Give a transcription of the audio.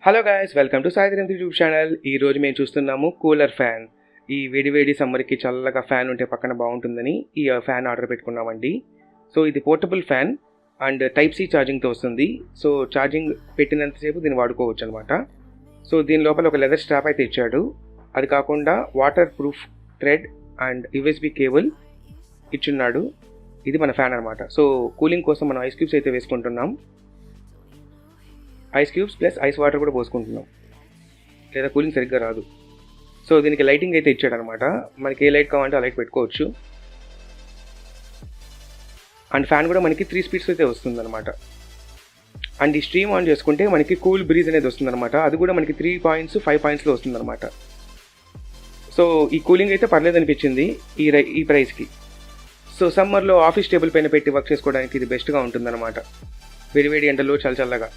Hello guys, welcome to Sai YouTube channel. ఈ రోజు మేము చూస్తున్నాము కూలర్ ఫ్యాన్. ఈ వేడి సమ్మర్కి చల్లగా ఫ్యాన్ ఉంటే పక్కన బాగుంటుందని ఈ ఫ్యాన్ ఆర్డర్ పెట్టుకున్నామండి. సో ఇది portable fan and type C ఛార్జింగ్తో వస్తుంది. సో ఛార్జింగ్ పెట్టినంతసేపు దీన్ని వాడుకోవచ్చు అనమాట. సో దీని లోపల ఒక లెదర్ స్ట్రాప్ అయితే ఇచ్చాడు. అది కాకుండా waterproof thread and USB cable ఇచ్చున్నాడు. ఇది మన ఫ్యాన్ అనమాట. సో కూలింగ్ కోసం మనం ఐస్ క్యూబ్స్ అయితే వేసుకుంటున్నాం. Ice cubes plus ice water కూడా పోసుకుంటున్నాం, లేదా కూలింగ్ సరిగ్గా రాదు. సో దీనికి లైటింగ్ అయితే ఇచ్చాడనమాట. మనకి ఏ లైట్ కావాలంటే ఆ లైట్ పెట్టుకోవచ్చు. అండ్ ఫ్యాన్ కూడా మనకి 3 స్పీడ్స్ అయితే వస్తుందన్నమాట. అండ్ ఈ స్ట్రీమ్ ఆన్ చేసుకుంటే మనకి కూల్ బ్రీజ్ అనేది వస్తుందన్నమాట. అది కూడా మనకి 3 పాయింట్స్ 5 పాయింట్స్లో వస్తుందన్నమాట. సో ఈ కూలింగ్ అయితే పర్లేదు అనిపించింది ఈ ప్రైస్కి. సో సమ్మర్లో ఆఫీస్ టేబుల్ పైన పెట్టి వర్క్ చేసుకోవడానికి ఇది బెస్ట్గా ఉంటుందన్నమాట. వేడి ఎండలో చల్లగా.